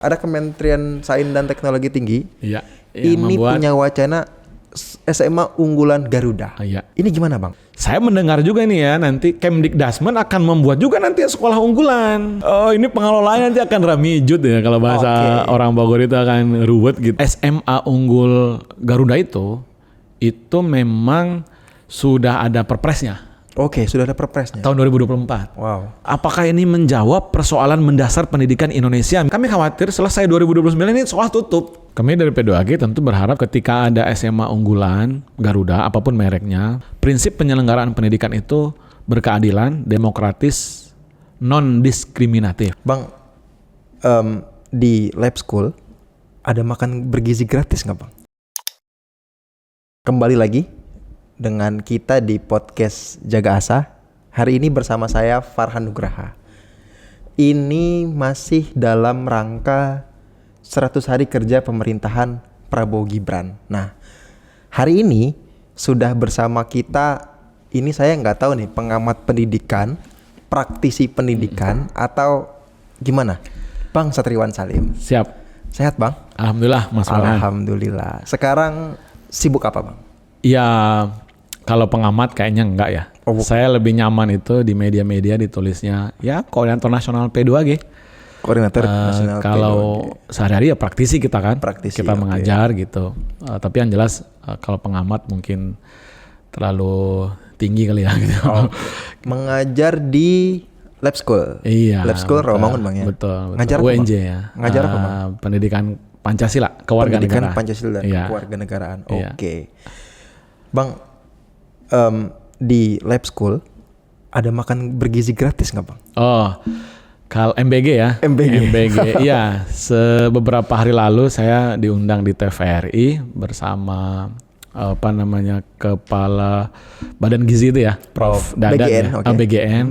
Ada Kementerian Sains dan Teknologi Tinggi. Iya. Ini punya wacana SMA unggulan Garuda. Iya. Ini gimana, Bang? Saya mendengar juga nih ya, nanti Kemdikdasmen akan membuat juga nanti sekolah unggulan. Oh, ini pengelolaannya nanti akan ramijut ya, kalau bahasa orang Bogor itu akan ruwet gitu. SMA unggul Garuda itu memang sudah ada perpresnya. Oke, sudah ada perpresnya. Tahun 2024. Wow. Apakah ini menjawab persoalan mendasar pendidikan Indonesia? Kami khawatir selesai 2029 ini sekolah tutup. Kami dari P2AG tentu berharap ketika ada SMA unggulan Garuda, apapun mereknya, prinsip penyelenggaraan pendidikan itu berkeadilan, demokratis, non-diskriminatif. Bang, di lab school ada makan bergizi gratis nggak, Bang? Kembali lagi dengan kita di podcast Jaga Asa. Hari ini bersama saya Farhan Nugraha. Ini masih dalam rangka 100 hari kerja pemerintahan Prabowo Gibran. Nah, hari ini sudah bersama kita, ini saya nggak tahu nih, pengamat pendidikan, praktisi pendidikan, atau gimana? Bang Satriwan Salim. Siap. Sehat, Bang? Alhamdulillah, Mas Farhan. Alhamdulillah. Sekarang sibuk apa, Bang? Ya, kalau pengamat kayaknya enggak ya. Saya lebih nyaman itu di media-media ditulisnya ya Koordinator Nasional P2AG. Koordinator Nasional kalau P2AG. sehari-hari ya praktisi kita kan. Praktisi, kita mengajar gitu. Tapi yang jelas kalau pengamat mungkin terlalu tinggi kali ya gitu. Mengajar di lab school. Iya. Lab school Rawamangun, Bang ya. Betul. Ngajar apa, UNJ Bang? ya. Ngajar apa, Bang? Pendidikan Pancasila, kewarganegaraan. Pendidikan Pancasila dan kewarganegaraan. Iya. Oke. Bang, di lab school ada makan bergizi gratis nggak, Bang? Oh, kalau MBG ya. MBG. Iya, beberapa hari lalu saya diundang di TVRI bersama Kepala Badan Gizi itu ya, Prof. Dadan BGN, ya. okay. BGN.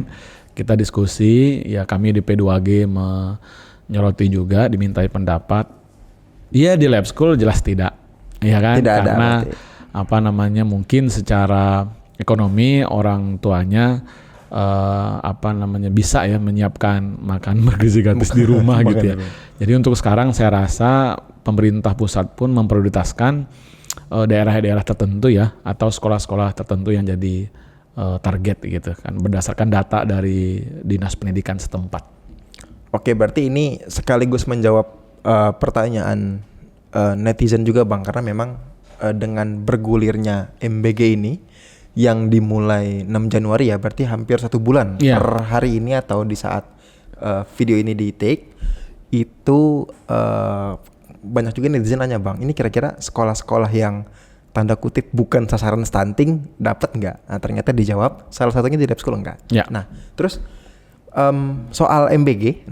Kita diskusi, ya kami di P2AG menyoroti juga, dimintai pendapat. Iya, di lab school jelas tidak. Iya kan? Tidak Karena ada, mungkin secara ekonomi orang tuanya bisa ya menyiapkan makan bergizi gratis di rumah gitu ya. Jadi untuk sekarang saya rasa pemerintah pusat pun memprioritaskan daerah-daerah tertentu ya, atau sekolah-sekolah tertentu yang jadi target gitu kan, berdasarkan data dari Dinas Pendidikan setempat. Oke, berarti ini sekaligus menjawab pertanyaan netizen juga, Bang, karena memang dengan bergulirnya MBG ini yang dimulai 6 Januari ya, berarti hampir 1 bulan per hari ini, atau di saat video ini di take itu banyak juga netizen nanya, Bang, ini kira-kira sekolah-sekolah yang tanda kutip bukan sasaran stunting dapat nggak? Nah, ternyata dijawab salah satunya di lab school enggak. Ya. Nah, terus soal MBG,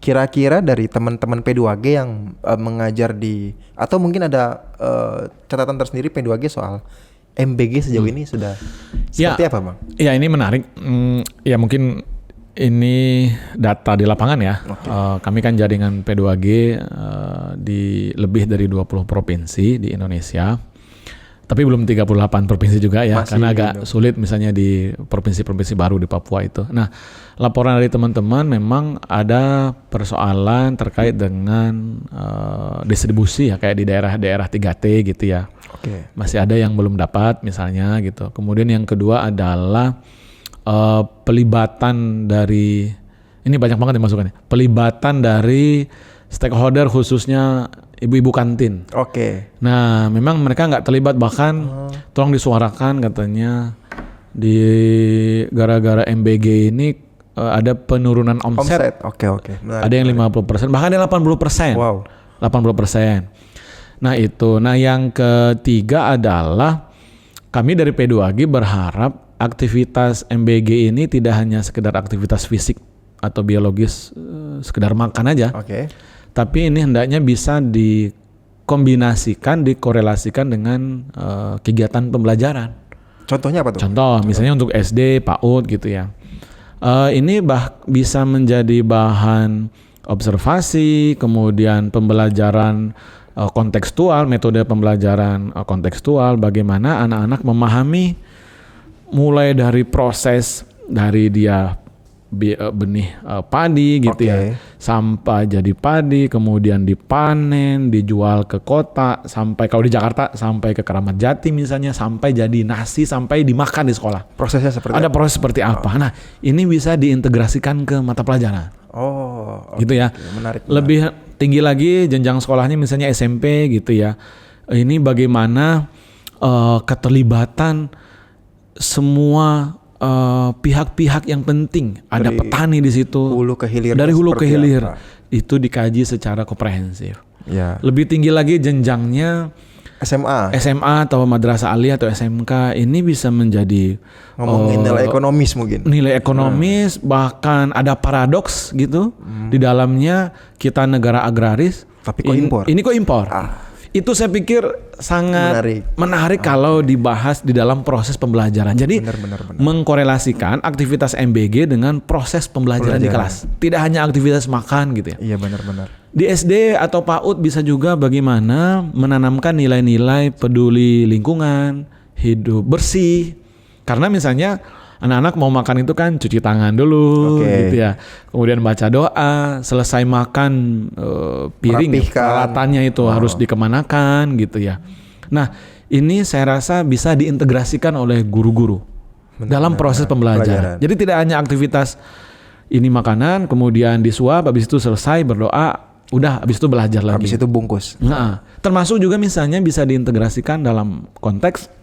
kira-kira dari teman-teman P2AG yang mengajar di, atau mungkin ada catatan tersendiri P2AG soal MBG sejauh ini sudah seperti apa, Bang? Ya, ini menarik. Ya mungkin ini data di lapangan ya. Kami kan jaringan P2AG di lebih dari 20 provinsi di Indonesia. Tapi belum 38 provinsi juga ya, karena agak sulit misalnya di provinsi-provinsi baru di Papua itu. Nah, laporan dari teman-teman memang ada persoalan terkait dengan distribusi ya, kayak di daerah-daerah 3T gitu ya. Masih ada yang belum dapat misalnya gitu. Kemudian yang kedua adalah pelibatan dari, ini banyak banget dimasukkan, pelibatan dari stakeholder khususnya ibu-ibu kantin. Nah, memang mereka nggak terlibat, bahkan tolong disuarakan katanya di gara-gara MBG ini ada penurunan omset. Ada yang 50%, bahkan ada 80%. Wow. 80%. Nah itu. Nah yang ketiga adalah kami dari P2AG berharap aktivitas MBG ini tidak hanya sekedar aktivitas fisik atau biologis, sekedar makan aja. Tapi ini hendaknya bisa dikombinasikan, dikorelasikan dengan kegiatan pembelajaran. Contohnya apa tuh? Contoh, misalnya untuk SD, PAUD gitu ya. Ini bisa menjadi bahan observasi, kemudian pembelajaran kontekstual, metode pembelajaran kontekstual, bagaimana anak-anak memahami mulai dari proses dari dia benih padi gitu ya, sampai jadi padi, kemudian dipanen, dijual ke kota, sampai kalau di Jakarta sampai ke Keramat Jati misalnya, sampai jadi nasi, sampai dimakan di sekolah. Prosesnya seperti ada proses seperti apa? Nah, ini bisa diintegrasikan ke mata pelajaran. Gitu ya. Menarik. Lebih tinggi lagi jenjang sekolahnya misalnya SMP gitu ya. Ini bagaimana keterlibatan semua pihak-pihak yang penting. Ada petani di situ. Hulu ke hilir. Dari hulu ke hilir. Itu dikaji secara komprehensif. Ya. Lebih tinggi lagi jenjangnya SMA atau madrasah aliyah atau SMK, ini bisa menjadi ngomongin nilai ekonomis mungkin. Nilai ekonomis, bahkan ada paradoks gitu. Di dalamnya kita negara agraris, tapi kok impor. Ini kok impor. Itu saya pikir sangat menarik kalau dibahas di dalam proses pembelajaran. Jadi benar. mengkorelasikan aktivitas MBG dengan proses pembelajaran di kelas. Tidak hanya aktivitas makan gitu ya. Iya benar. Di SD atau PAUD bisa juga bagaimana menanamkan nilai-nilai peduli lingkungan, hidup bersih. Karena misalnya anak-anak mau makan itu kan cuci tangan dulu gitu ya. Kemudian baca doa, selesai makan piring peralatannya itu harus dikemanakan gitu ya. Nah, ini saya rasa bisa diintegrasikan oleh guru-guru dalam proses pembelajaran. Jadi tidak hanya aktivitas ini makanan, kemudian disuap, habis itu selesai berdoa, udah habis itu belajar lagi. Habis itu bungkus. Nah, termasuk juga misalnya bisa diintegrasikan dalam konteks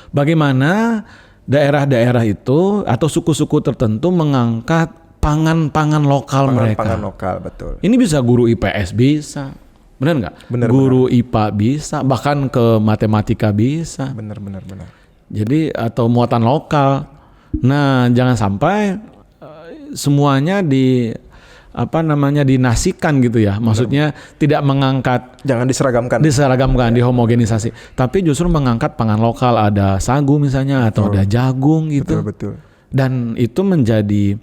bagaimana daerah-daerah itu atau suku-suku tertentu mengangkat pangan-pangan lokal mereka. Pangan lokal, betul. Ini bisa guru IPS bisa, benar nggak? Guru IPA bisa, bahkan ke matematika bisa. Benar. Jadi atau muatan lokal. Nah, jangan sampai semuanya dinasikan gitu ya. Maksudnya tidak mengangkat, jangan diseragamkan, dihomogenisasi, tapi justru mengangkat pangan lokal, ada sagu misalnya atau ada jagung gitu. Betul. Dan itu menjadi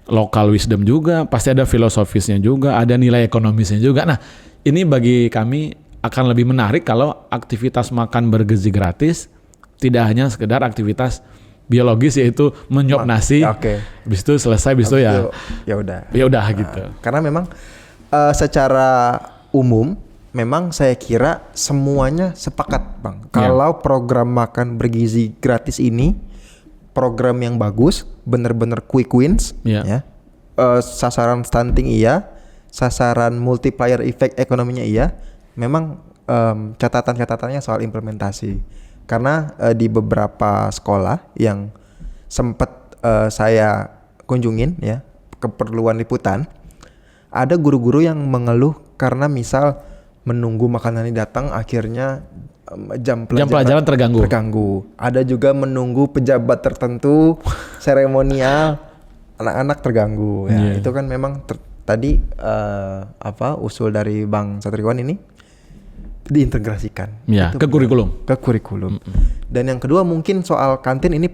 local wisdom juga, pasti ada filosofisnya juga, ada nilai ekonomisnya juga. Nah, ini bagi kami akan lebih menarik kalau aktivitas makan bergizi gratis tidak hanya sekedar aktivitas biologis, yaitu menyuap nasi, habis itu selesai, habis itu ya udah gitu. Karena memang secara umum memang saya kira semuanya sepakat, Bang. Kalau program makan bergizi gratis ini program yang bagus, benar-benar quick wins, ya. Sasaran stunting iya, sasaran multiplier effect ekonominya iya. Memang catatan-catatannya soal implementasi. Karena di beberapa sekolah yang sempat saya kunjungin ya, keperluan liputan, ada guru-guru yang mengeluh karena misal menunggu makanan ini datang, akhirnya jam pelajaran terganggu. Ada juga menunggu pejabat tertentu seremonial, anak-anak terganggu. Ya, itu kan memang tadi usul dari Bang Satriwan ini diintegrasikan ke kurikulum. Dan yang kedua mungkin soal kantin ini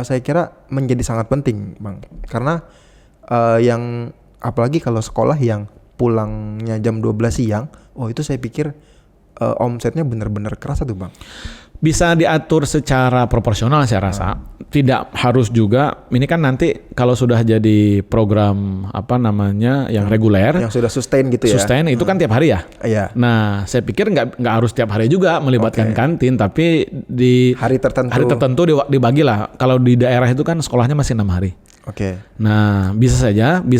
saya kira menjadi sangat penting, Bang, karena yang apalagi kalau sekolah yang pulangnya jam 12 siang, itu saya pikir omsetnya benar-benar kerasa tuh, Bang. Bisa diatur secara proporsional saya rasa. Tidak harus juga, ini kan nanti kalau sudah jadi program yang reguler, yang sudah sustain gitu ya. Sustain itu kan tiap hari ya. Iya. Nah, saya pikir nggak harus tiap hari juga melibatkan kantin, tapi di hari tertentu dibagilah. Kalau di daerah itu kan sekolahnya masih 6 hari. Nah, bisa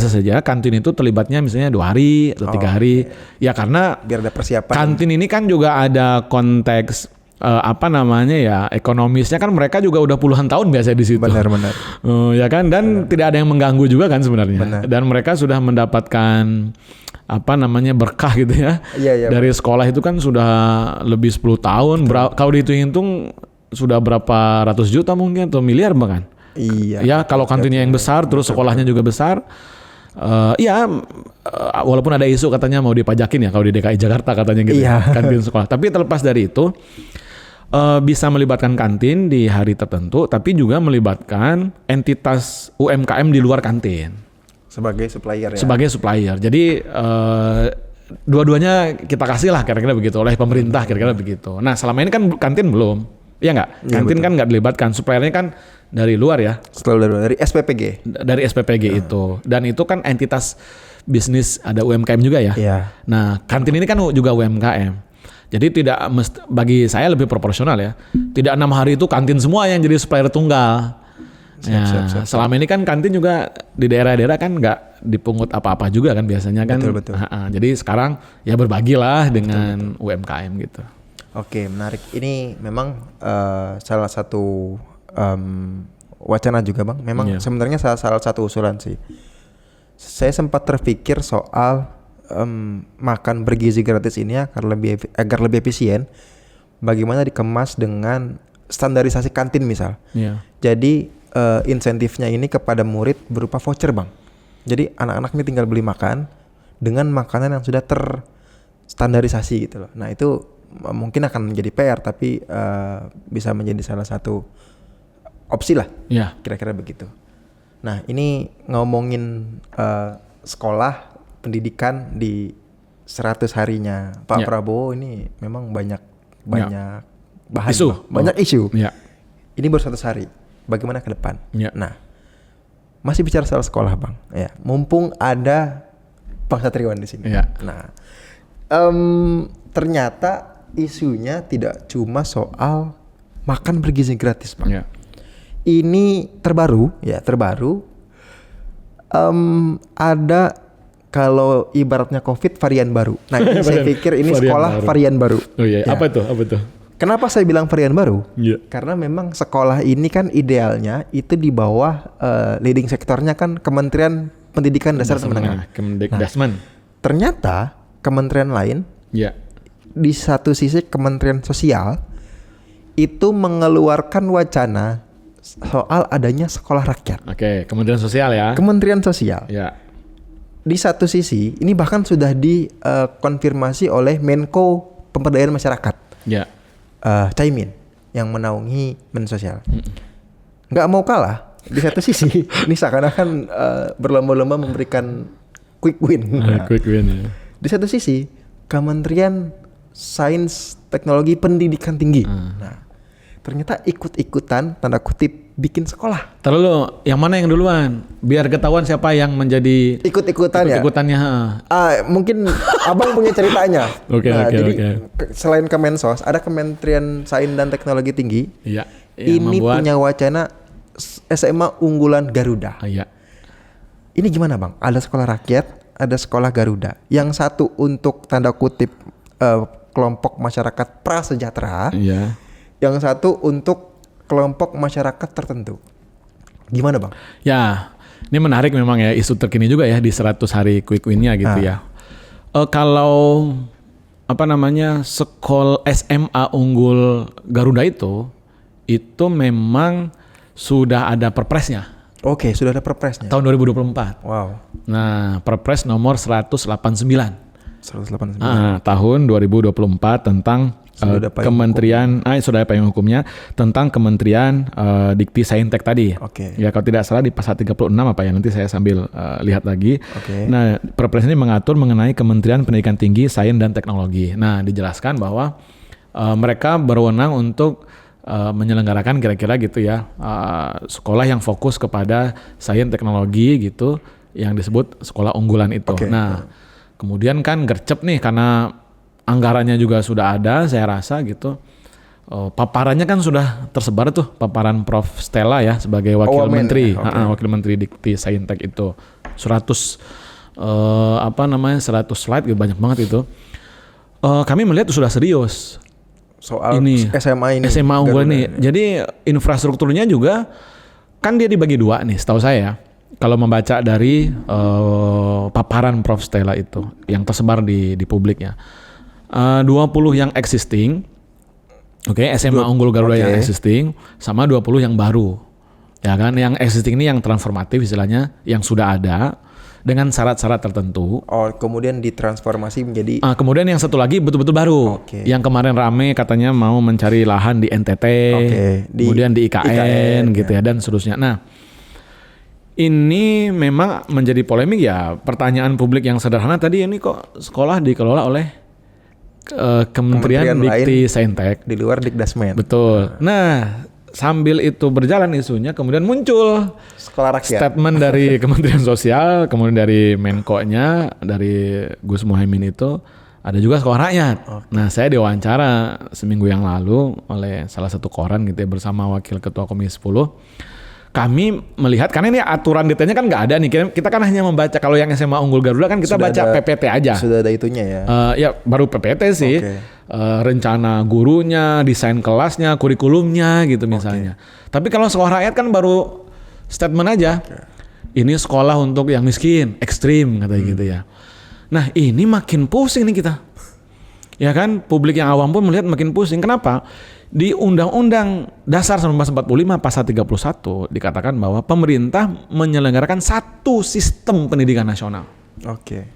saja kantin itu terlibatnya misalnya 2 hari atau 3 hari. Ya karena biar ada persiapan. Kantin ini kan juga ada konteks ekonomisnya kan, mereka juga udah puluhan tahun biasa di situ. Benar. Ya kan, dan tidak ada yang mengganggu juga kan sebenarnya. Dan mereka sudah mendapatkan berkah gitu ya. Dari sekolah itu kan sudah lebih 10 tahun. Kalau dihitung-hitung sudah berapa ratus juta mungkin atau miliar bahkan. Iya. Ya kalau kantinnya yang besar, terus sekolahnya juga besar. Walaupun ada isu katanya mau dipajakin ya kalau di DKI Jakarta katanya gitu. Kantin sekolah. Tapi terlepas dari itu, bisa melibatkan kantin di hari tertentu, tapi juga melibatkan entitas UMKM di luar kantin sebagai supplier ya. Sebagai supplier. Jadi dua-duanya kita kasih lah kira-kira begitu oleh pemerintah, kira-kira begitu. Nah, selama ini kan kantin belum. Iya nggak? Iya, Kantin betul. kan nggak dilibatkan, suppliernya kan dari luar ya, Selalu dari SPPG. dari SPPG itu. Dan itu kan entitas bisnis, ada UMKM juga ya. Iya. Nah, kantin ini kan juga UMKM. Jadi tidak bagi saya lebih proporsional ya. Tidak 6 hari itu kantin semua yang jadi supplier tunggal. Siap. Selama ini kan kantin juga di daerah-daerah kan nggak dipungut apa-apa juga kan biasanya kan. Betul. Jadi sekarang ya berbagilah dengan UMKM gitu. Oke, menarik. Ini memang salah satu wacana juga Bang. Memang Iya. sebenarnya salah satu usulan sih. Saya sempat terpikir soal makan bergizi gratis ini agar lebih efisien. Bagaimana dikemas dengan standarisasi kantin misal. Iya. Jadi insentifnya ini kepada murid berupa voucher Bang. Jadi anak-anak ini tinggal beli makan dengan makanan yang sudah terstandarisasi gitu loh. Nah itu mungkin akan menjadi PR tapi bisa menjadi salah satu opsi lah. Iya. Kira-kira begitu. Nah ini ngomongin sekolah pendidikan di 100 harinya Pak Prabowo ini memang banyak bahan, Isu. banyak isu. Iya. Ini baru 100 hari. Bagaimana ke depan? Iya. Nah, masih bicara soal sekolah Bang. Ya, mumpung ada Bang Satriwan di sini. Iya. Nah, ternyata isunya tidak cuma soal makan bergizi gratis Bang. Iya. Ini terbaru. Ada kalau ibaratnya COVID varian baru. Nah, ini saya pikir ini Varian sekolah baru. varian baru. Oh iya. Ya. Apa tuh? Kenapa saya bilang varian baru? Iya. Karena memang sekolah ini kan idealnya itu di bawah leading sektornya kan Kementerian Pendidikan Dasar dan Menengah. Kemendikdasmen. Ternyata kementerian lain Iya. di satu sisi Kementerian Sosial itu mengeluarkan wacana soal adanya sekolah rakyat. Oke, Kementerian Sosial ya. Kementerian Sosial. Ya. Di satu sisi ini bahkan sudah dikonfirmasi oleh Menko Pemberdayaan Masyarakat. Ya. Caimin yang menaungi Mensosial. Nggak mau kalah di satu sisi ini seakan-akan berlomba-lomba memberikan quick win. Quick win ya. Di satu sisi Kementerian Sains Teknologi Pendidikan Tinggi. Nah, ternyata ikut-ikutan tanda kutip bikin sekolah. Terlalu yang mana yang duluan? Biar ketahuan siapa yang menjadi Ikut-ikutan ya. ikutannya. Mungkin abang punya ceritanya. Oke. Selain Kemensos, ada Kementerian Sains dan Teknologi Tinggi. Iya. Ini punya wacana SMA unggulan Garuda. Iya. Ini gimana bang? Ada sekolah rakyat, ada sekolah Garuda. Yang satu untuk tanda kutip kelompok masyarakat prasejahtera. Iya. Yang satu untuk kelompok masyarakat tertentu. Gimana bang? Ya, ini menarik memang ya, isu terkini juga ya di 100 hari quick win-nya gitu ya. Kalau sekolah SMA unggul Garuda itu memang sudah ada perpresnya. Oke, sudah ada perpresnya. Tahun 2024. Wow. Nah, perpres nomor 189. 189. Tahun 2024 tentang Kementerian sudah ada payung hukumnya tentang Kementerian Dikti Saintek tadi. Oke. Ya kalau tidak salah di pasal 36 apa ya, nanti saya sambil lihat lagi. Oke. Nah, perpres ini mengatur mengenai Kementerian Pendidikan Tinggi, Sains dan Teknologi. Nah, dijelaskan bahwa mereka berwenang untuk menyelenggarakan kira-kira gitu ya sekolah yang fokus kepada sains teknologi gitu yang disebut sekolah unggulan itu. Oke. Nah, kemudian kan gercep nih karena anggarannya juga sudah ada, saya rasa gitu. Paparannya kan sudah tersebar tuh, paparan Prof Stella ya sebagai wakil menteri, wakil menteri Dikti Saintek itu 100 slide gitu, banyak banget itu. Kami melihat sudah serius soal ini SMA unggul ini. Jadi infrastrukturnya juga kan dia dibagi dua nih, setahu saya. Kalau membaca dari paparan Prof Stella itu yang tersebar di publiknya. 20 yang existing, SMA unggul Garuda yang existing, sama 20 yang baru, ya kan? Yang existing ini yang transformatif istilahnya, yang sudah ada dengan syarat-syarat tertentu. Kemudian ditransformasi menjadi. Kemudian yang satu lagi betul-betul baru, yang kemarin rame katanya mau mencari lahan di NTT, kemudian di IKN gitu ya, dan seterusnya. Nah, ini memang menjadi polemik ya. Pertanyaan publik yang sederhana tadi, ini kok sekolah dikelola oleh Kementerian Dikti lain Saintek. di luar Dikdasmen. Betul. Nah, sambil itu berjalan isunya, kemudian muncul Sekolah rakyat. statement dari Kementerian Sosial, kemudian dari Menko-nya, dari Gus Muhaimin itu, ada juga sekolah rakyat. Nah, saya diwawancara seminggu yang lalu oleh salah satu koran gitu ya, bersama Wakil Ketua Komisi 10. Kami melihat, karena ini aturan detailnya kan nggak ada nih, kita kan hanya membaca, kalau yang SMA Unggul Garuda kan kita Sudah baca ada, PPT aja. Sudah ada itunya ya. Ya baru PPT sih. Oke. Rencana gurunya, desain kelasnya, kurikulumnya gitu misalnya. Tapi kalau sekolah rakyat kan baru statement aja. Ini sekolah untuk yang miskin, ekstrim katanya gitu ya. Nah ini makin pusing nih kita. Ya kan, publik yang awam pun melihat makin pusing. Kenapa? Di Undang-Undang Dasar 1945 pasal 31 dikatakan bahwa pemerintah menyelenggarakan satu sistem pendidikan nasional. Oke.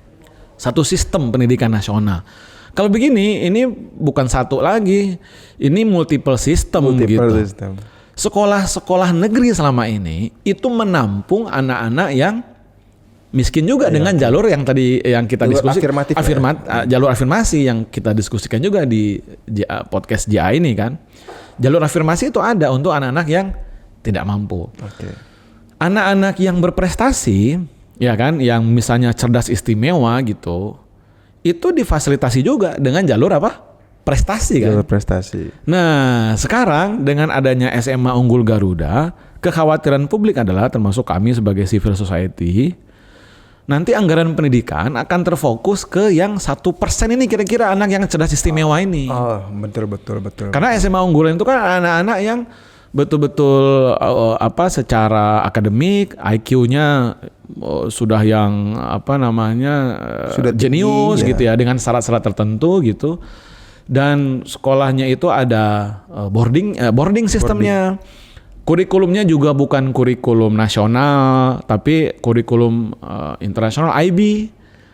Satu sistem pendidikan nasional. Kalau begini, ini bukan satu lagi, ini multiple system gitu. System. Sekolah-sekolah negeri selama ini itu menampung anak-anak yang miskin juga dengan jalur yang tadi yang kita diskusikan, jalur afirmasi yang kita diskusikan juga di podcast JA ini kan. Jalur afirmasi itu ada untuk anak-anak yang tidak mampu. Oke. Anak-anak yang berprestasi, ya kan, yang misalnya cerdas istimewa gitu, itu difasilitasi juga dengan jalur apa? Prestasi kan? Jalur prestasi. Nah, sekarang dengan adanya SMA Unggul Garuda, kekhawatiran publik adalah, termasuk kami sebagai civil society, nanti anggaran pendidikan akan terfokus ke yang 1% ini, kira-kira anak yang cerdas istimewa ini. Oh, betul. Karena SMA unggulan itu kan anak-anak yang betul-betul secara akademik, IQ-nya sudah yang sudah jenius gitu ya, dengan syarat-syarat tertentu gitu. Dan sekolahnya itu ada boarding sistemnya. Kurikulumnya juga bukan kurikulum nasional, tapi kurikulum internasional IB.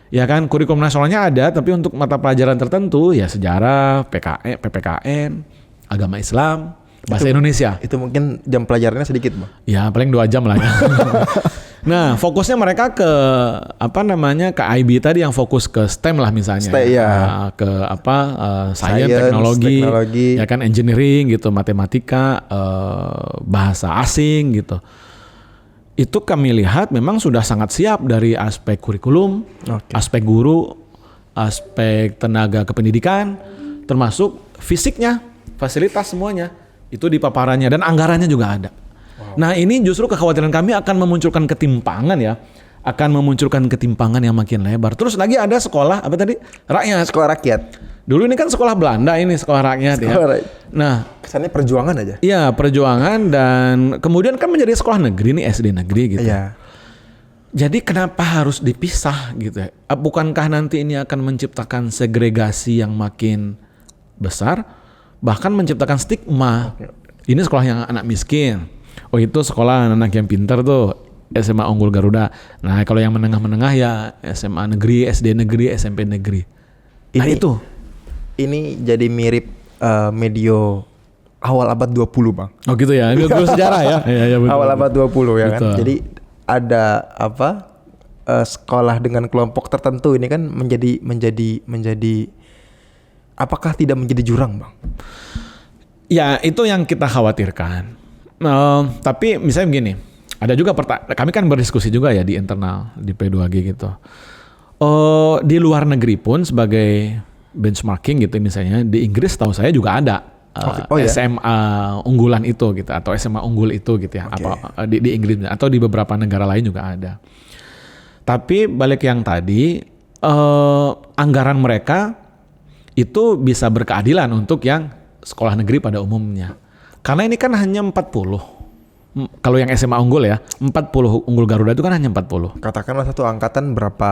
Ya kan, kurikulum nasionalnya ada, tapi untuk mata pelajaran tertentu ya sejarah, PPKN, agama Islam, bahasa Indonesia. Itu mungkin jam pelajarannya sedikit, Bang. Ya, paling 2 jam lah ya. Nah, fokusnya mereka ke ke IB tadi, yang fokus ke STEM lah misalnya. Ke science, teknologi, ya kan, engineering gitu, matematika, bahasa asing gitu. Itu kami lihat memang sudah sangat siap dari aspek kurikulum, aspek guru, aspek tenaga kependidikan, termasuk fisiknya, fasilitas semuanya. Itu di paparannya dan anggarannya juga ada. Nah, ini justru kekhawatiran kami akan memunculkan ketimpangan ya. Akan memunculkan ketimpangan yang makin lebar. Terus lagi ada sekolah rakyat. Sekolah rakyat. Dulu ini kan sekolah Belanda, ini sekolah rakyat ya. Nah, kesannya perjuangan aja. Iya, perjuangan, dan kemudian kan menjadi sekolah negeri nih, SD negeri gitu. Iya. Jadi kenapa harus dipisah gitu ya? Bukankah nanti ini akan menciptakan segregasi yang makin besar, bahkan menciptakan stigma. Ini sekolah yang anak miskin. Oh, itu sekolah anak yang pintar tuh, SMA Unggul Garuda. Nah, kalau yang menengah-menengah ya SMA negeri, SD negeri, SMP negeri. Nah, ini jadi mirip medio awal abad 20, Bang. Oh gitu ya, guru sejarah ya. Ya, betul, awal abad 20 ya kan. Betul. Jadi ada sekolah dengan kelompok tertentu ini kan menjadi apakah tidak menjadi jurang, Bang? Ya, itu yang kita khawatirkan. Tapi misalnya begini, ada juga kami kan berdiskusi juga ya di internal di P2G gitu. Di luar negeri pun sebagai benchmarking gitu, misalnya di Inggris tahu saya juga ada SMA unggulan itu gitu, atau SMA unggul itu gitu ya. Di Inggris atau di beberapa negara lain juga ada. Tapi balik yang tadi, anggaran mereka itu bisa berkeadilan untuk yang sekolah negeri pada umumnya. Karena ini kan hanya 40. Kalau yang SMA unggul ya, 40 Unggul Garuda itu kan hanya 40. Katakanlah satu angkatan berapa?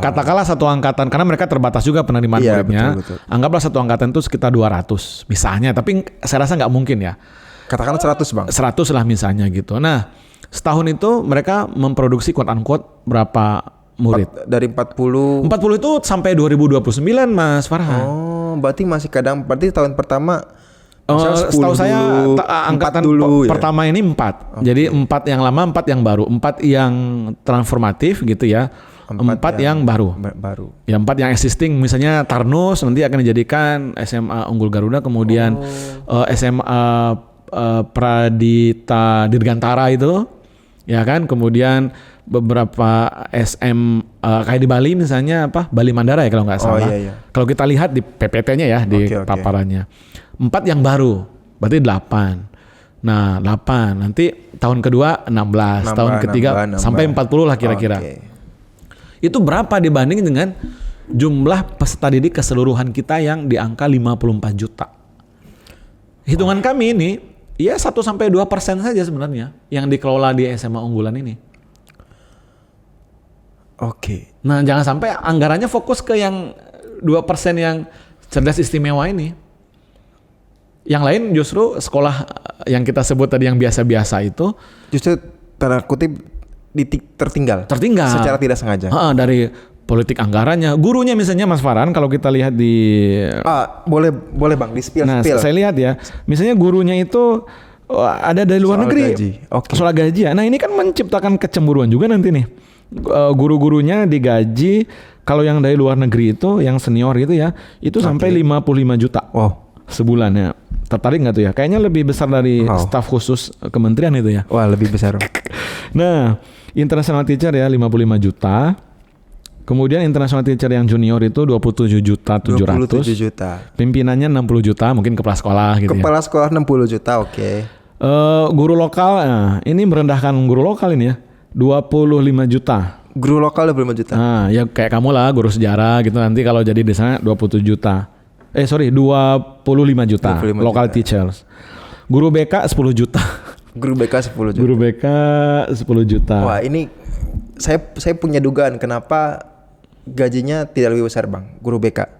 Katakanlah satu angkatan, karena mereka terbatas juga penerimaan muridnya. Betul. Anggaplah satu angkatan itu sekitar 200 misalnya, tapi saya rasa nggak mungkin ya. Katakanlah 100, Bang. 100 lah misalnya gitu. Nah, setahun itu mereka memproduksi quote unquote berapa murid? Dari 40 itu sampai 2029, Mas Farhan. Oh, berarti tahun pertama setahu saya angkatan dulu, pertama ini 4. Jadi 4 yang lama, 4 yang baru, 4 yang transformatif gitu ya. 4 yang baru. Baru. Ya 4 yang existing, misalnya Tarnus nanti akan dijadikan SMA Unggul Garuda, kemudian SMA Pradita Dirgantara itu, ya kan, kemudian beberapa kayak di Bali misalnya Bali Mandara ya kalau nggak salah. Iya. Kalau kita lihat di PPT-nya ya, di paparannya. 4 yang baru, berarti 8. Nah 8, nanti tahun kedua 16, tahun ketiga sampai 40 lah kira-kira. Itu berapa dibanding dengan jumlah peserta didik keseluruhan kita yang di angka 54 juta. Hitungan kami ini, ya 1-2% saja sebenarnya yang dikelola di SMA unggulan ini. Oke. Nah jangan sampai anggarannya fokus ke yang 2% yang cerdas istimewa ini. Yang lain justru sekolah yang kita sebut tadi yang biasa-biasa itu justru tanda kutip tertinggal secara tidak sengaja. Dari politik anggarannya, gurunya misalnya Mas Farhan, kalau kita lihat di boleh Bang di spill. Nah saya lihat ya, misalnya gurunya itu ada dari luar negeri, soal gaji ya. Nah ini kan menciptakan kecemburuan juga nanti nih. Guru-gurunya digaji kalau yang dari luar negeri itu yang senior gitu ya, itu sampai 55 juta. Wow. Sebulan ya. Tertarik nggak tuh ya? Kayaknya lebih besar dari staf khusus kementerian itu ya. Wah, lebih besar. Nah, international teacher ya 55 juta. Kemudian international teacher yang junior itu 27 juta 700. 27 juta. Pimpinannya 60 juta, mungkin kepala sekolah gitu Kepala sekolah 60 juta, oke. Guru lokal, nah, ini merendahkan guru lokal ini ya. 25 juta. Guru lokal 25 juta. Nah, ya kayak kamu lah, guru sejarah gitu, nanti kalau jadi di sana 27 juta. 25 juta 25 local juta. teachers. Guru BK 10 juta. Guru BK 10 juta. Guru BK 10 juta. Wah, ini saya punya dugaan kenapa gajinya tidak lebih besar, Bang, guru BK.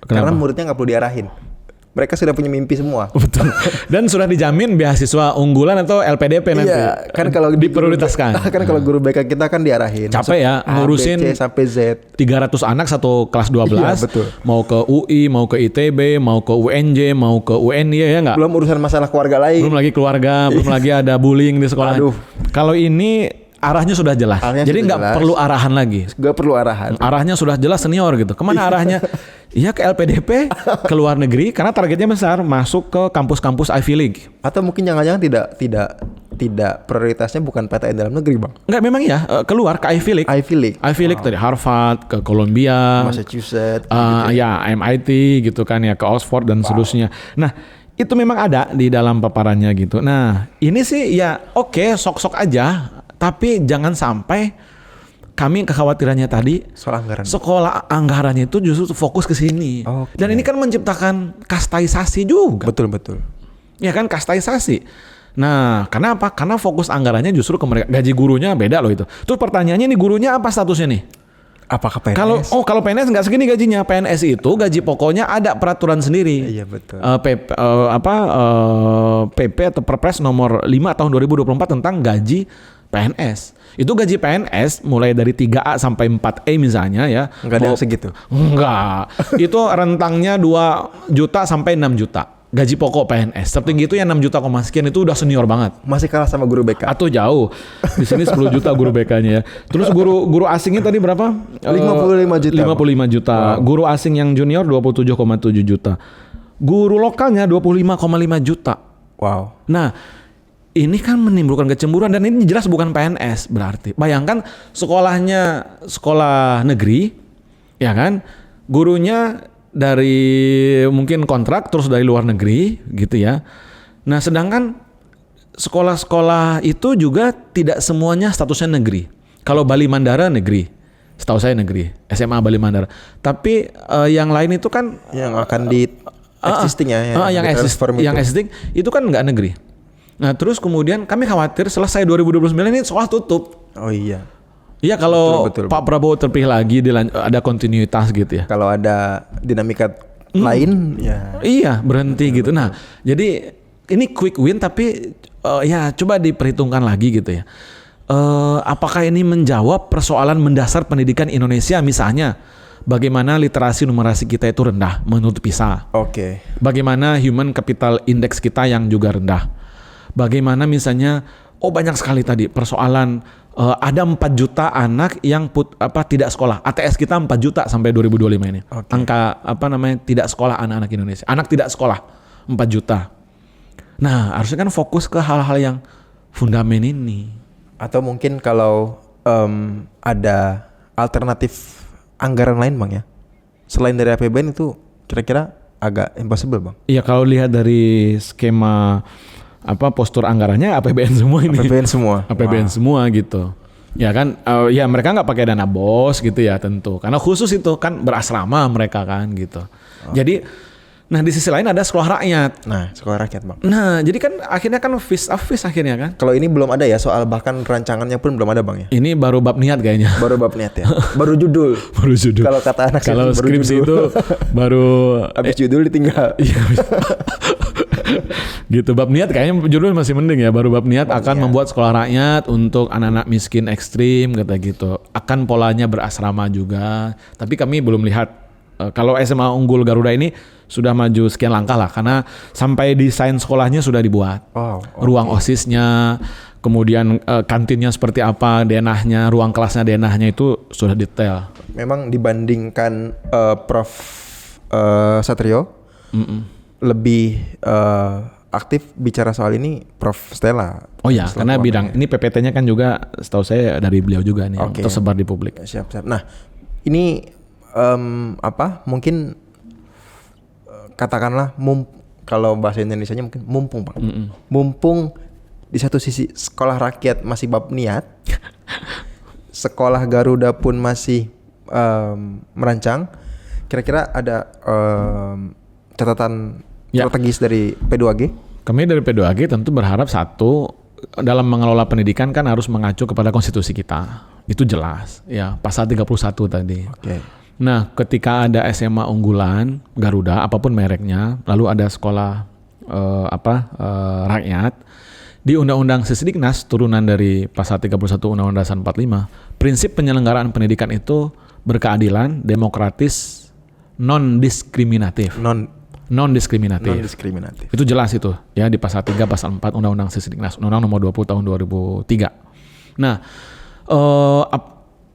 Karena muridnya nggak perlu diarahin. Mereka sudah punya mimpi semua. Betul. Dan sudah dijamin beasiswa unggulan atau LPDP nanti. Iya, kan kalau diprioritaskan. Kan kalau guru BK kita kan diarahin. Capek ya ngurusin A, B, C sampai Z. 300 anak satu kelas 12. Iya, betul. Mau ke UI, mau ke ITB, mau ke UNJ, mau ke UNY ya enggak? Belum urusan masalah keluarga lain. Belum lagi keluarga, belum lagi ada bullying di sekolah. Aduh. Kalau ini arahnya sudah jelas. Jadi nggak perlu arahan lagi. Nggak perlu arahan. Arahnya sudah jelas senior gitu. Kemana arahnya? Iya ke LPDP, ke luar negeri, karena targetnya besar, masuk ke kampus-kampus Ivy League. Atau mungkin jangan-jangan tidak prioritasnya bukan PTN dalam negeri, Bang. Enggak, memang ya keluar ke Ivy League. Ivy League dari Harvard ke Columbia, Massachusetts, ya MIT gitu kan ya, ke Oxford dan seterusnya. Nah itu memang ada di dalam paparannya gitu. Nah ini sih ya oke, sok-sok aja, tapi jangan sampai kami kekhawatirannya tadi soal anggaran. Sekolah anggarannya itu justru fokus ke sini. Dan ini kan menciptakan kastaisasi juga. Betul. Ya kan, kastaisasi. Nah, kenapa? Karena fokus anggarannya justru ke mereka. Gaji gurunya beda loh itu. Terus pertanyaannya nih, gurunya apa statusnya nih? Apakah PNS? Kalau PNS nggak segini gajinya. PNS itu gaji pokoknya ada peraturan sendiri. Iya, betul. PP atau Perpres nomor 5 tahun 2024 tentang gaji PNS. Itu gaji PNS mulai dari 3A sampai 4E misalnya ya. Enggak ada yang segitu? Enggak. Itu rentangnya 2 juta sampai 6 juta. Gaji pokok PNS. Tertinggi itu ya 6 juta sekian, itu udah senior banget. Masih kalah sama guru BK. Atau jauh. Di sini 10 juta guru BK-nya ya. Terus guru asingnya tadi berapa? 55 juta. 55 juta. Wow. Guru asing yang junior 27,7 juta. Guru lokalnya 25,5 juta. Wow. Nah, ini kan menimbulkan kecemburuan dan ini jelas bukan PNS berarti. Bayangkan sekolahnya sekolah negeri, ya kan? Gurunya dari mungkin kontrak terus dari luar negeri gitu ya. Nah, sedangkan sekolah-sekolah itu juga tidak semuanya statusnya negeri. Kalau Bali Mandara negeri, setahu saya negeri, SMA Bali Mandara. Tapi yang lain itu kan yang akan di existing yang existing itu kan nggak negeri. Nah terus kemudian kami khawatir selesai 2029 ini sekolah tutup. Oh iya. Iya kalau betul. Pak Prabowo terpilih lagi ada kontinuitas gitu ya. Kalau ada dinamika lain ya. Iya berhenti gitu. Nah jadi ini quick win tapi ya coba diperhitungkan lagi gitu ya. Apakah ini menjawab persoalan mendasar pendidikan Indonesia misalnya? Bagaimana literasi numerasi kita itu rendah menurut PISA. Oke. Bagaimana human capital index kita yang juga rendah. Bagaimana misalnya banyak sekali tadi persoalan ada 4 juta anak yang tidak sekolah. ATS kita 4 juta sampai 2025 ini. Oke. Angka tidak sekolah anak-anak Indonesia. Anak tidak sekolah 4 juta. Nah, harusnya kan fokus ke hal-hal yang fundamental ini. Atau mungkin kalau ada alternatif anggaran lain Bang ya. Selain dari APBN itu kira-kira agak impossible Bang. Iya, kalau lihat dari skema postur anggarannya APBN semua ini. APBN semua. APBN semua gitu. Ya kan, ya mereka nggak pakai dana BOS gitu ya tentu. Karena khusus itu kan berasrama mereka kan gitu. Jadi, nah di sisi lain ada sekolah rakyat. Nah, sekolah rakyat Bang. Nah, jadi kan akhirnya kan fis akhirnya kan. Kalau ini belum ada ya, soal bahkan rancangannya pun belum ada Bang ya. Ini baru bab niat kayaknya. Baru bab niat ya. Baru judul. Baru judul. Kalau kata anak Kalau baru skripsi judul. itu baru habis judul ditinggal. Iya. Gitu, bab niat kayaknya judul masih mending ya. Baru bab niat akan membuat sekolah rakyat untuk anak-anak miskin ekstrim kata gitu. Akan polanya berasrama juga. Tapi kami belum lihat kalau SMA Unggul Garuda ini sudah maju sekian langkah lah, karena sampai desain sekolahnya sudah dibuat. Ruang OSISnya, kemudian kantinnya seperti apa, denahnya, ruang kelasnya, denahnya itu sudah detail. Memang dibandingkan Prof Satrio lebih aktif bicara soal ini Prof Stella. Oh ya, karena bidang ini PPT-nya kan juga setahu saya dari beliau juga nih, yang tersebar di publik. Siap. Nah, ini mungkin katakanlah kalau bahasa Indonesianya mungkin mumpung Bang. Mumpung di satu sisi sekolah rakyat masih bab niat, sekolah Garuda pun masih merancang. Kira-kira ada catatan strategis dari P2G? Kami dari P2G tentu berharap satu, dalam mengelola pendidikan kan harus mengacu kepada konstitusi kita. Itu jelas ya, pasal 31 tadi. Nah, ketika ada SMA unggulan Garuda apapun mereknya, lalu ada sekolah rakyat, di Undang-Undang Sisdiknas turunan dari pasal 31 Undang-Undang Dasar 45, prinsip penyelenggaraan pendidikan itu berkeadilan, demokratis, non-diskriminatif. Non-diskriminatif. Itu jelas itu ya di pasal 3 pasal 4 Undang-Undang Sisdiknas, Undang-Undang Nomor 20 Tahun 2003. Nah,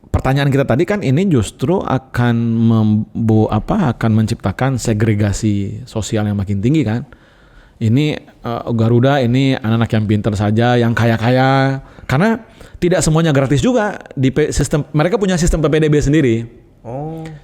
pertanyaan kita tadi kan ini justru akan menciptakan segregasi sosial yang makin tinggi kan. Ini Garuda ini anak-anak yang pintar saja, yang kaya-kaya, karena tidak semuanya gratis juga di sistem. Mereka punya sistem PPDB sendiri.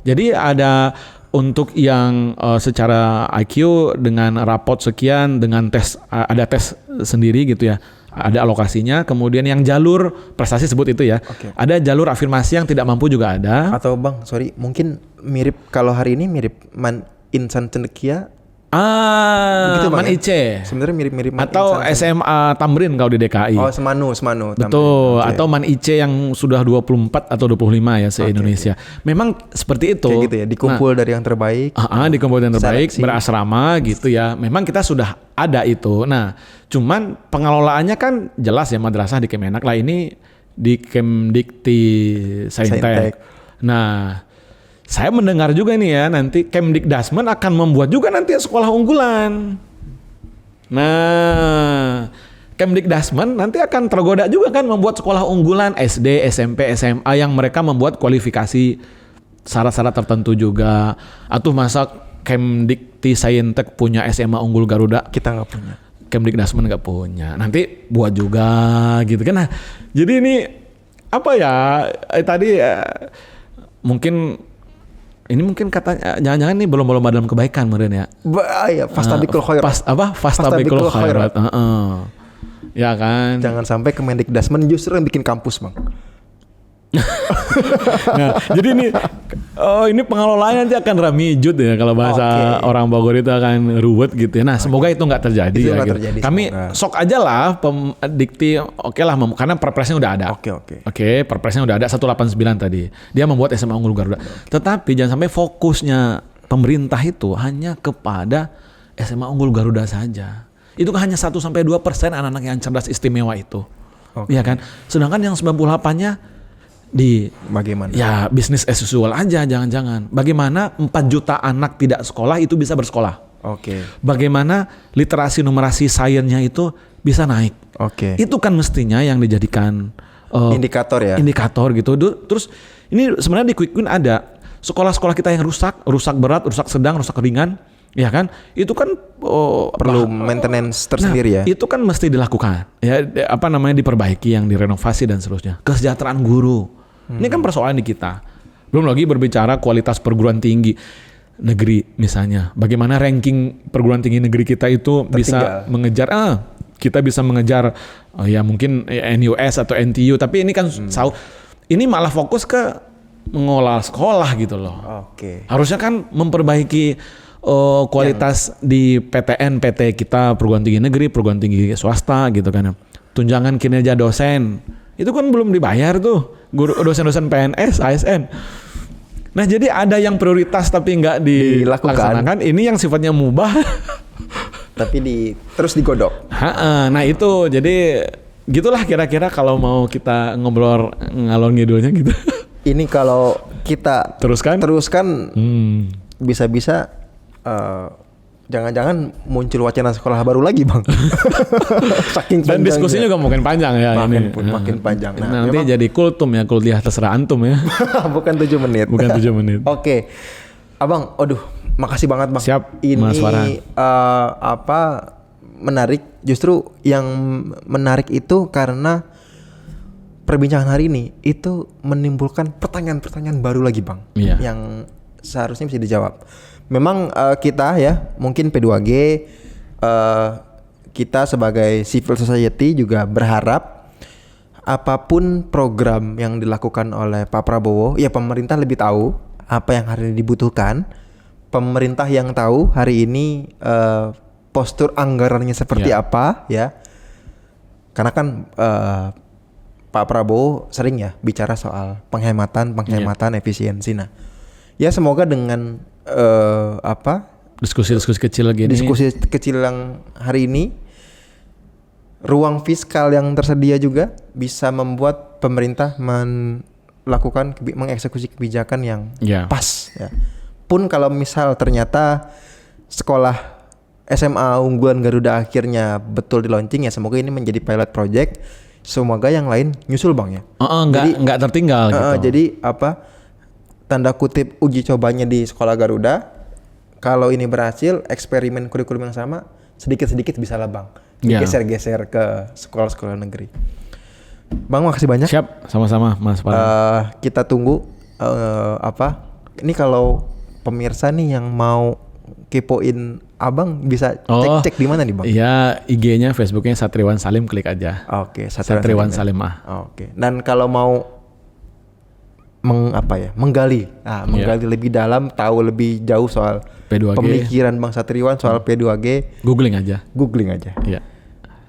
Jadi ada untuk yang secara IQ dengan rapot sekian, dengan tes, ada tes sendiri gitu ya. Ada alokasinya, kemudian yang jalur prestasi sebut itu ya. Ada jalur afirmasi yang tidak mampu juga ada. Atau Bang, mungkin mirip kalau hari ini mirip Man Insan Cendekia. Begitu Man IC. Sebenarnya mirip-mirip Man atau Insan SMA Tamrin kalau di DKI. Semanu. Betul, atau Man IC yang sudah 24 atau 25 ya se-Indonesia. Memang seperti itu. Kayak gitu ya, dikumpul dari yang terbaik. Dikumpul dari yang terbaik, berasrama gitu ya. Memang kita sudah ada itu. Nah, cuman pengelolaannya kan jelas ya, madrasah di Kemenak lah, ini di Kemdikti Saintek. Nah, saya mendengar juga nih ya, nanti Kemdikdasmen akan membuat juga nanti sekolah unggulan. Nah, Kemdikdasmen nanti akan tergoda juga kan membuat sekolah unggulan SD, SMP, SMA yang mereka membuat kualifikasi syarat-syarat tertentu juga. Atau masa Kemdikti Saintek punya SMA Unggul Garuda? Kita nggak punya. Kemdikdasmen nggak punya. Nanti buat juga gitu kan. Nah, jadi ini mungkin katanya jangan-jangan ini belum dalam kebaikan meren ya. Fastabikul khairat. Fastabikul khairat. Ya kan. Jangan sampai Kemdikdasmen justru yang bikin kampus Bang. Nah, jadi ini pengelolaannya nanti akan ramijut ya, kalau bahasa orang Bogor itu akan ruwet gitu ya. Nah, semoga itu nggak terjadi itu ya. gitu. Terjadi, kami sok aja lah Dikti karena perpresnya udah ada. Perpresnya udah ada 189 tadi. Dia membuat SMA Unggul Garuda. Tetapi jangan sampai fokusnya pemerintah itu hanya kepada SMA Unggul Garuda saja. Itu kan hanya 1-2% anak-anak yang cerdas istimewa itu. Iya kan? Sedangkan yang 98-nya bagaimana? Ya bisnis as usual aja, jangan-jangan. Bagaimana 4 juta anak tidak sekolah itu bisa bersekolah? Bagaimana literasi numerasi sainsnya itu bisa naik? Itu kan mestinya yang dijadikan indikator ya. Indikator gitu. Terus ini sebenarnya di Quick Win ada sekolah-sekolah kita yang rusak berat, rusak sedang, rusak ringan, ya kan? Itu kan perlu maintenance tersendiri ya. Itu kan mesti dilakukan. Ya diperbaiki, yang direnovasi dan seterusnya. Kesejahteraan guru. Ini kan persoalan di kita. Belum lagi berbicara kualitas perguruan tinggi negeri misalnya. Bagaimana ranking perguruan tinggi negeri kita itu bisa mengejar kita bisa mengejar ya mungkin NUS atau NTU, tapi ini kan ini malah fokus ke mengolah sekolah gitu loh. Oke. Harusnya kan memperbaiki kualitas di PTN, PT kita, perguruan tinggi negeri, perguruan tinggi swasta gitu kan. Tunjangan kinerja dosen itu kan belum dibayar tuh, guru dosen-dosen PNS, ASN. Nah jadi ada yang prioritas tapi nggak dilaksanakan. Ini yang sifatnya mubah tapi terus digodok. Nah itu jadi gitulah kira-kira kalau mau kita ngobrol ngalor ngidulnya gitu. Ini kalau kita teruskan bisa-bisa jangan-jangan muncul wacana sekolah baru lagi bang. Saking dan diskusinya juga mungkin panjang ya. Makin panjang. Nah, nanti jadi kultum ya, kuliah terserah antum ya. Bukan 7 menit. Bukan 7 menit. Oke. Abang, makasih banget bang. Siap. Ini menarik. Justru yang menarik itu karena perbincangan hari ini itu menimbulkan pertanyaan-pertanyaan baru lagi bang. Iya. Yang seharusnya bisa dijawab. Memang kita ya mungkin P2G kita sebagai civil society juga berharap apapun program yang dilakukan oleh Pak Prabowo, ya pemerintah lebih tahu apa yang hari ini dibutuhkan. Pemerintah yang tahu hari ini postur anggarannya seperti apa ya. Karena kan Pak Prabowo sering ya bicara soal penghematan, efisiensi. Nah, ya semoga dengan diskusi-diskusi kecil lagi diskusi kecil yang hari ini, ruang fiskal yang tersedia juga bisa membuat pemerintah mengeksekusi kebijakan yang pas ya. Pun kalau misal ternyata sekolah SMA unggulan Garuda akhirnya betul di launching ya, semoga ini menjadi pilot project. Semoga yang lain nyusul bang ya. Nggak tertinggal gitu. Jadi tanda kutip uji cobanya di sekolah Garuda, kalau ini berhasil, eksperimen kurikulum yang sama sedikit-sedikit bisa lah bang geser-geser ke sekolah-sekolah negeri. Bang, makasih banyak. Siap, sama-sama Mas Farhan. Kita tunggu ini kalau pemirsa nih yang mau kepoin abang bisa cek di mana nih bang? Iya, IG-nya, Facebook-nya Satriwan Salim, klik aja. Oke, Satriwan Salim. Oke. Dan kalau mau menggali lebih dalam, tahu lebih jauh soal P2G, pemikiran Bang Satriwan soal P2G, googling aja. Iya.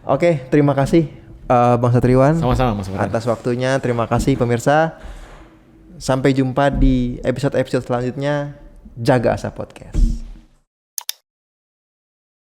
Oke, terima kasih Bang Satriwan. Sama-sama Mas Farhan. Atas waktunya, terima kasih pemirsa. Sampai jumpa di episode-episode selanjutnya. Jaga Asa Podcast.